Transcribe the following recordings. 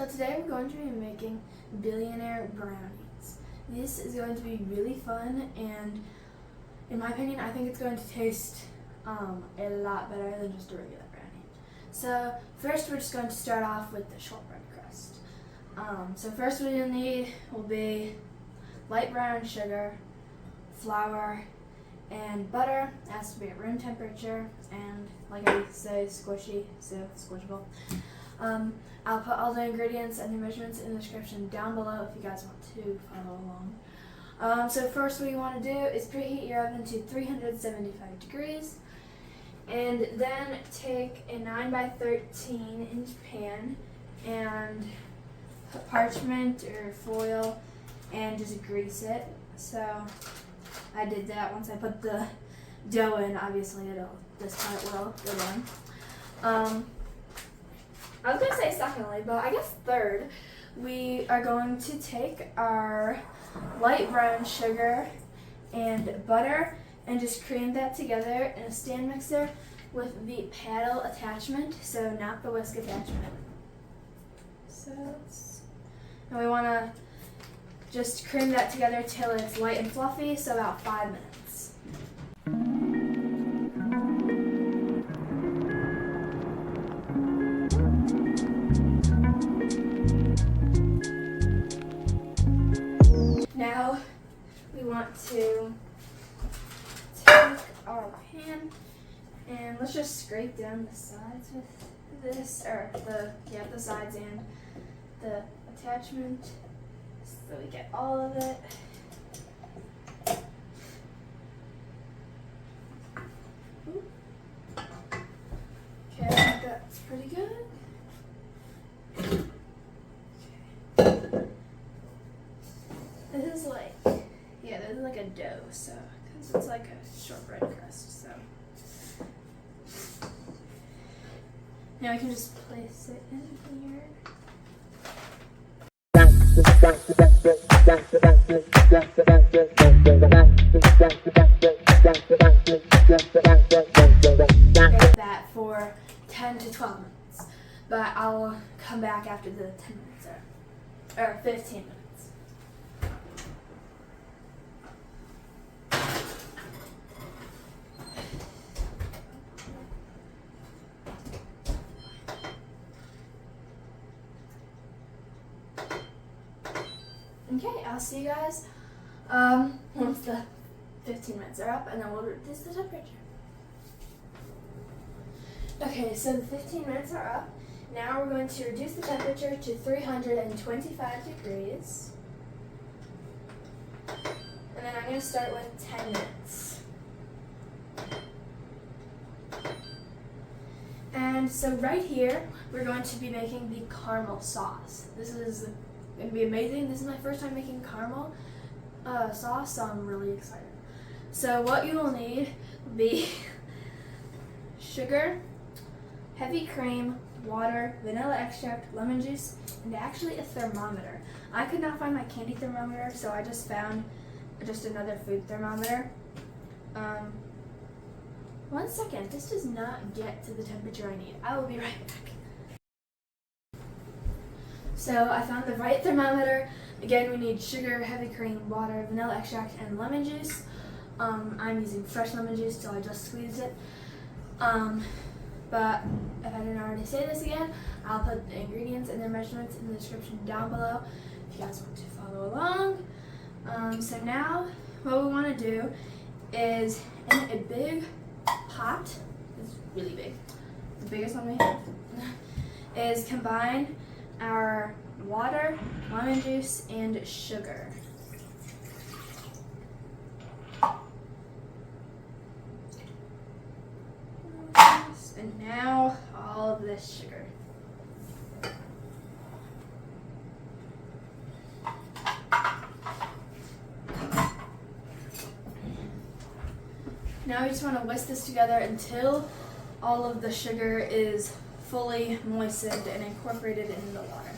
So today I'm going to be making Billionaire brownies. This is going to be really fun, and in my opinion I think it's going to taste a lot better than just a regular brownie. So first we're just going to start off with the shortbread crust. So first what you'll need will be light brown sugar, flour, and butter. It has to be at room temperature and, like I say, squishy, so squishable. I'll put all the ingredients and the measurements in the description down below if you guys want to follow along. So first what you want to do is preheat your oven to 375 degrees, and then take a 9x13 inch pan and put parchment or foil and just grease it. So I did that. Once I put the dough in, obviously this part will go in. I was going to say secondly, but I guess third, we are going to take our light brown sugar and butter and just cream that together in a stand mixer with the paddle attachment, so not the whisk attachment. And we want to just cream that together till it's light and fluffy, so about 5 minutes. Now we want to take our pan and let's just scrape down the sides with this, or the sides and the attachment, so we get all of it. Ooh. Okay, I think that's pretty good. This is like a dough, so because it's like a shortbread crust. So now we can just place it in here. Bake that for 10 to 12 minutes, but I'll come back after the 10 minutes or 15 minutes. Okay, I'll see you guys once the 15 minutes are up, and then we'll reduce the temperature. Okay, so the 15 minutes are up. Now we're going to reduce the temperature to 325 degrees. And then I'm going to start with 10 minutes. And so right here, we're going to be making the caramel sauce. This is going to be amazing. This is my first time making caramel sauce, so I'm really excited. So what you will need will be sugar, heavy cream, water, vanilla extract, lemon juice, and actually a thermometer. I could not find my candy thermometer, so I just found another food thermometer. 1 second, this does not get to the temperature I need. I will be right back. So I found the right thermometer. Again, we need sugar, heavy cream, water, vanilla extract, and lemon juice. I'm using fresh lemon juice, so I just squeezed it. But if I didn't already say this again, I'll put the ingredients and their measurements in the description down below if you guys want to follow along. So now what we want to do is, in a big pot, it's really big, the biggest one we have, is combine our water, lemon juice, and sugar. And now all of this sugar. Now we just want to whisk this together until all of the sugar is fully moistened and incorporated into the water.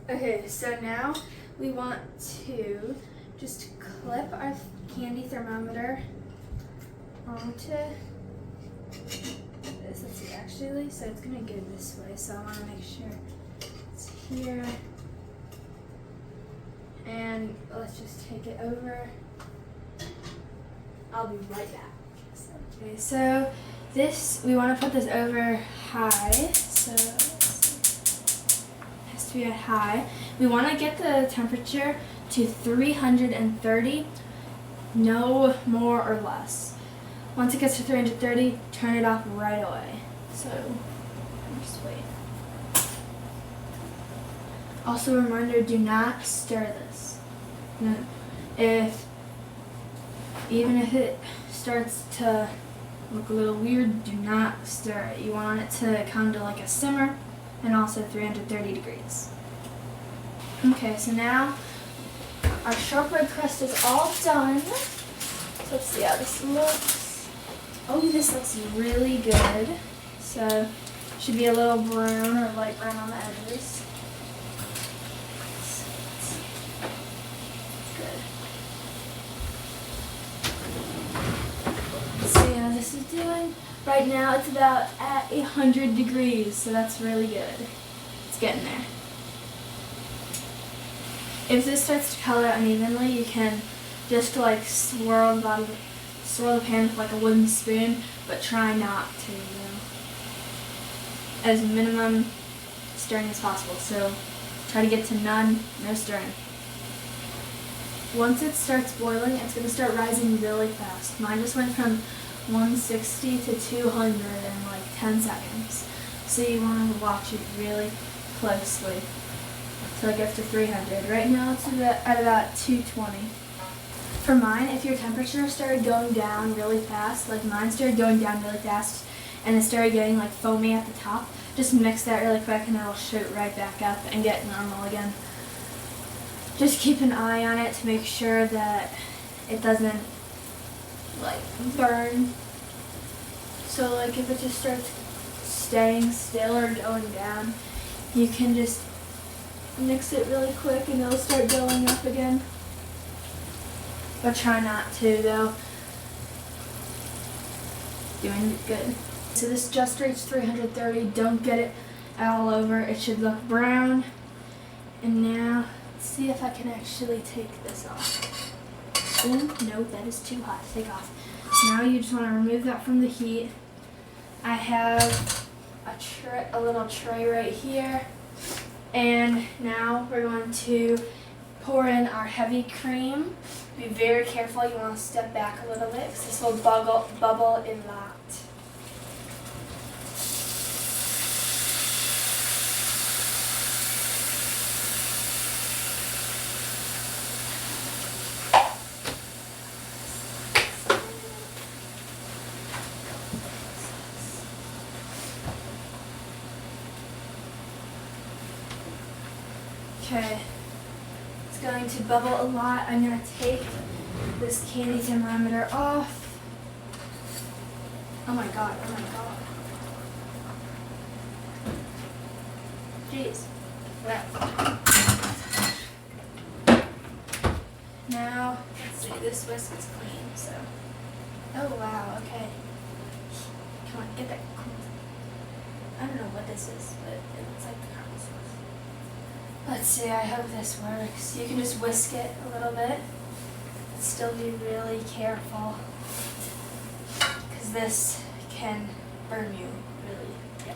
Okay, so now we want to just clip our candy thermometer onto this. Let's see, actually, so it's gonna go this way, so I wanna make sure it's here. And let's just take it over. I'll be right back. Okay, so this, we wanna put this over high, so it has to be at high. We wanna get the temperature to 330, no more or less. Once it gets to 330, turn it off right away. So, just wait. Also a reminder, do not stir this. No, even if it starts to look a little weird, do not stir it. You want it to come to like a simmer and also 330 degrees. Okay, so now our shortbread crust is all done. So let's see how this looks. Oh, this looks really good. So should be a little brown or light brown on the edges. Good. Let's see how this is doing. Right now it's about at 100 degrees, so that's really good. It's getting there. If this starts to color unevenly, you can just like swirl the pan with like a wooden spoon, but try not to, as minimum stirring as possible. So try to get to none, no stirring. Once it starts boiling, it's going to start rising really fast. Mine just went from 160 to 200 in like 10 seconds. So you want to watch it really closely till it gets to 300. Right now it's at about 220. For mine, if your temperature started going down really fast, like mine started going down really fast, and it started getting like foamy at the top, just mix that really quick and it'll shoot right back up and get normal again. Just keep an eye on it to make sure that it doesn't like burn. So like if it just starts staying still or going down, you can just mix it really quick and it'll start going up again. But try not to though. Doing good. So this just reached 330. Don't get it all over. It should look brown. And now, let's see if I can actually take this off. Ooh, no, that is too hot to take off. Now you just want to remove that from the heat. I have a little tray right here. And now we're going to pour in our heavy cream. Be very careful. You want to step back a little bit because this will bubble a lot. Okay, it's going to bubble a lot. I'm going to take this candy thermometer off. Oh my god, oh my god. Jeez. Now, let's see, this whisk is clean, so. Oh wow, okay. Come on, get that. I don't know what this is, but it looks like the caramel sauce. Let's see, I hope this works. You can just whisk it a little bit. Still be really careful because this can burn you really. Yeah.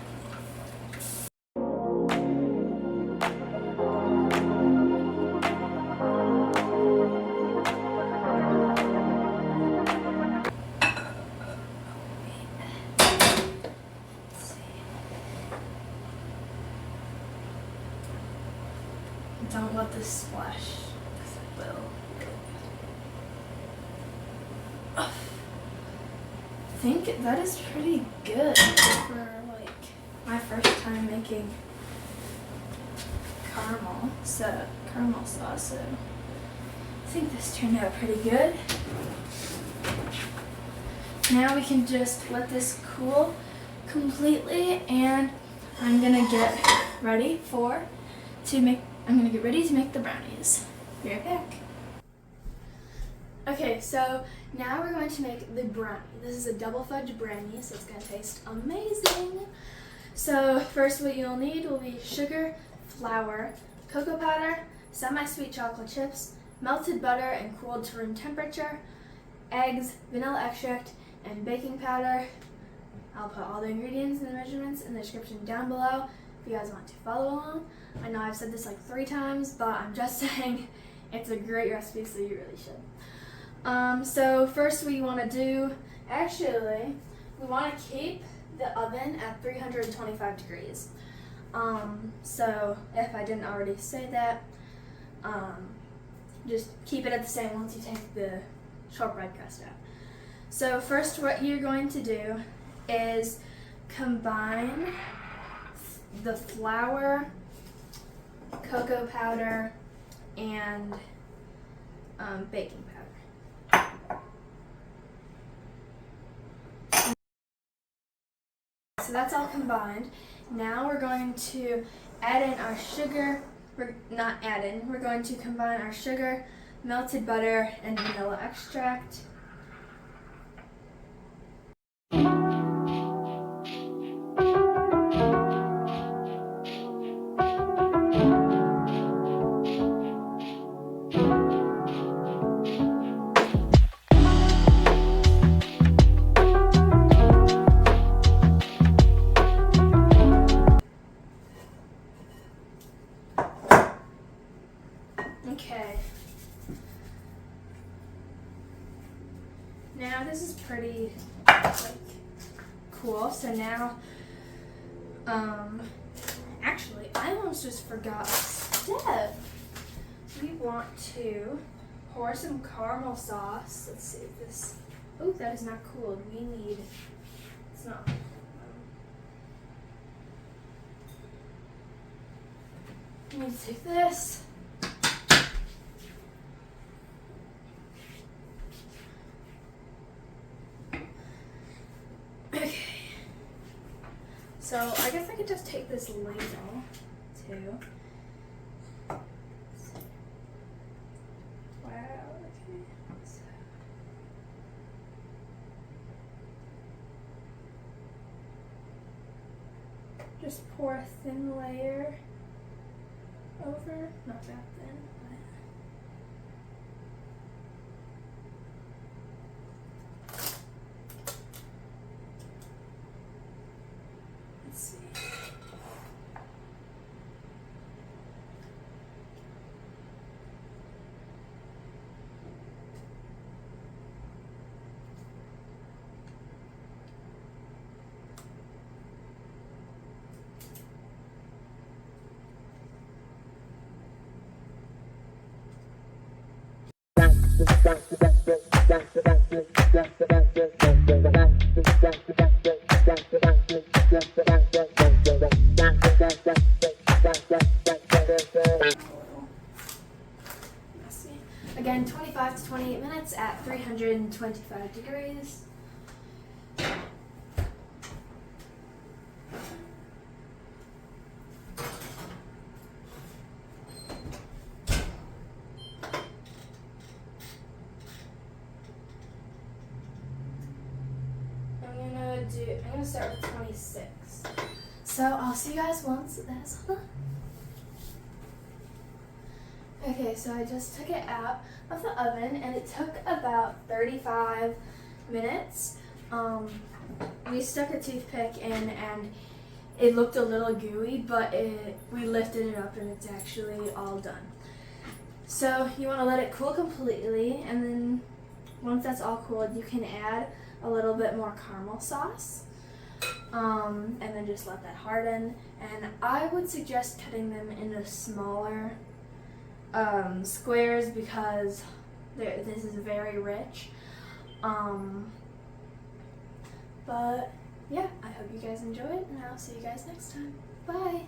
Don't let this splash, because it will. I think that is pretty good for like my first time making caramel sauce. So I think this turned out pretty good. Now we can just let this cool completely, and I'm gonna get ready to make the brownies. Be right back. Okay, so now we're going to make the brownie. This is a double fudge brownie, so it's going to taste amazing. So first what you'll need will be sugar, flour, cocoa powder, semi-sweet chocolate chips, melted butter and cooled to room temperature, eggs, vanilla extract, and baking powder. I'll put all the ingredients and the measurements in the description down below if you guys want to follow along. I know I've said this like 3 times, but I'm just saying it's a great recipe, so you really should. So first we want to do, we want to keep the oven at 325 degrees. So if I didn't already say that, just keep it at the same once you take the shortbread crust out. So first what you're going to do is combine the flour, cocoa powder, and baking powder. So that's all combined. Now we're going to add in our sugar. We're going to combine our sugar, melted butter, and vanilla extract. Okay. Now this is pretty cool. So now, actually, I almost just forgot a step. We want to pour some caramel sauce. Let's see if this. Oh, that is not cooled. It's not. We need to take this. So I guess I could just take this ladle too. Wow, okay. So just pour a thin layer over, not that thin, but let's see. Again, 25 to 28 minutes at 325 degrees. I'm gonna start with 26. So I'll see you guys once that's done. Okay, so I just took it out of the oven and it took about 35 minutes. We stuck a toothpick in and it looked a little gooey, but we lifted it up and it's actually all done. So you want to let it cool completely, and then once that's all cooled, you can add a little bit more caramel sauce, and then just let that harden. And I would suggest cutting them into smaller squares because this is very rich. But yeah, I hope you guys enjoyed, and I'll see you guys next time. Bye!